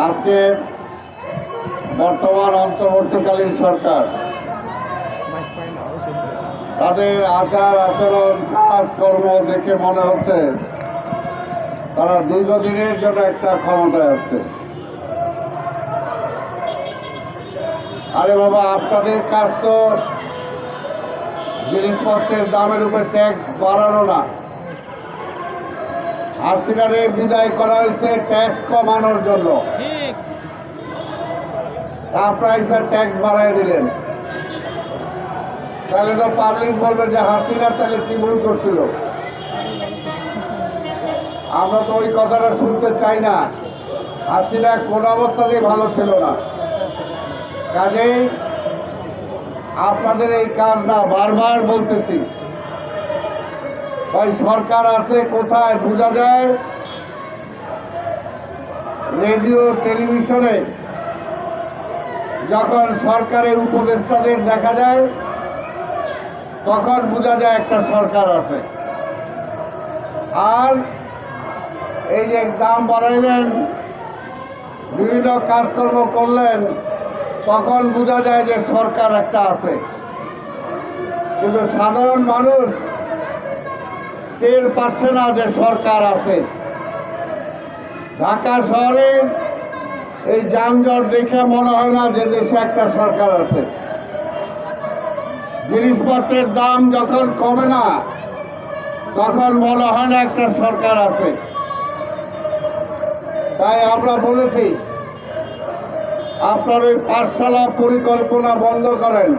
আজকে বর্তমান অন্তর্বর্তীকালীন সরকার তাদের আচার আচরণ কাজকর্ম দেখে মনে হচ্ছে তারা দীর্ঘদিনের জন্য একটা ক্ষমতায় আসছে। আরে বাবা, আপনাদের কাজ তো জিনিসপত্রের দামের উপর ট্যাক্স বাড়ানো না। হাসিনারে বিদায় করা হয়েছে ট্যাক্স কমানোর জন্য। আপনারা এসে ট্যাক্স বাড়াই দিলেন, তাহলে তো পাবলিক বলবে যে হাসিনা তাহলে কি ভুল করছিল। আমরা তো ওই কথাটা শুনতে চাই না। হাসিনা কোন অবস্থাতেই ভালো ছিল না। কাজেই আপনাদের এই কাজ না, বারবার বলতেছি, ওই সরকার আছে কোথায় বোঝা যায়। রেডিও টেলিভিশনে যখন সরকারের উপদেষ্টাদের দেখা যায় তখন বোঝা যায় একটা সরকার আছে। আর এই যে দাম বাড়াইলেন, বিভিন্ন কাজকর্ম করলেন, তখন বোঝা যায় যে সরকার একটা আছে। কিন্তু সাধারণ মানুষ টের পাচ্ছে না যে সরকার আছে। ঢাকা শহরে এই যানজট দেখে মনে হয় না যে দেশে একটা সরকার আছে। জিনিসপত্রের দাম যখন কমে না তখন মনে হয় না একটা সরকার আছে। তাই আমরা বলেছি, আপনার ওই পাঠশালা পরিকল্পনা বন্ধ করেন।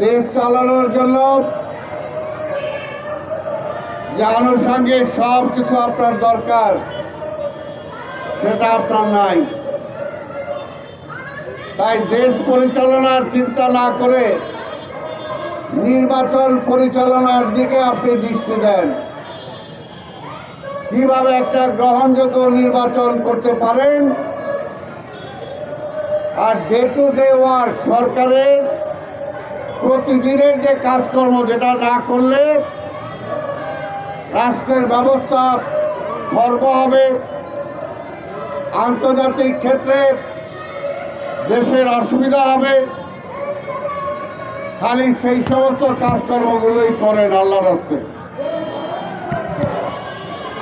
দেশ চালানোর জন্য যে আনুষঙ্গিক সব কিছু আপনার দরকার, সেটা আপনার নাই। তাই দেশ পরিচালনার চিন্তা না করে নির্বাচন পরিচালনার দিকে আপনি দৃষ্টি দেন। কিভাবে একটা গ্রহণযোগ্য নির্বাচন করতে পারেন, আর ডে টু ডে ওয়ার্ক, সরকারের প্রতিদিনের যে কাজকর্ম, যেটা না করলে রাষ্ট্রের ব্যবস্থা খর্ব হবে, আন্তর্জাতিক ক্ষেত্রে দেশের অসুবিধা হবে। খালি সেই সমস্ত কাজকর্মগুলোই করেন আল্লাহর রাস্তে,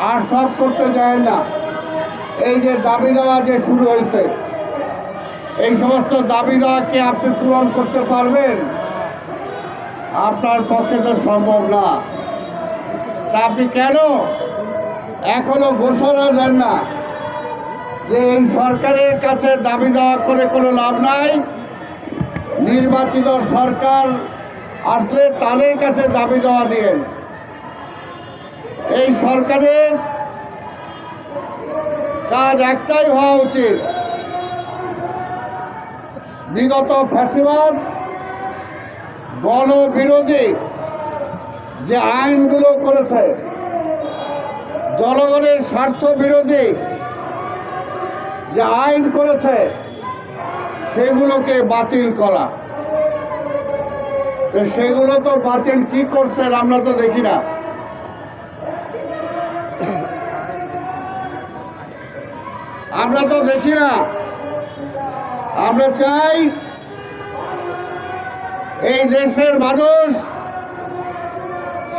আর সব করতে যায় না। এই যে দাবি দেওয়া যে শুরু হয়েছে, এই সমস্ত দাবি দেওয়াকে আপনি পূরণ করতে পারবেন? আপনার পক্ষে তো সম্ভব না। তা আপনি কেন এখনো ঘোষণা দেন না যে এই সরকারের কাছে দাবি দেওয়া করে কোনো লাভ নাই? নির্বাচিত সরকার আসলে তাদের কাছে দাবি দেওয়া দিয়েন। এই সরকারের কাজ একটাই হওয়া উচিত, বিগত ফ্যাসিবাদ গণবিরোধী যে আইনগুলো করেছে, জনগণের স্বার্থ বিরোধী যে আইন করেছে, সেগুলোকে বাতিল করা। সেগুলো তো বাতিল কি করছেন আমরা তো দেখি না। আমরা তো দেখি না। আমরা চাই এই দেশের মানুষ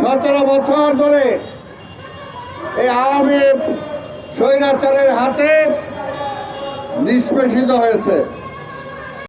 17 বছর ধরে এই আওয়ামী স্বৈরাচারের হাতে নিষ্পেষিত হয়েছে।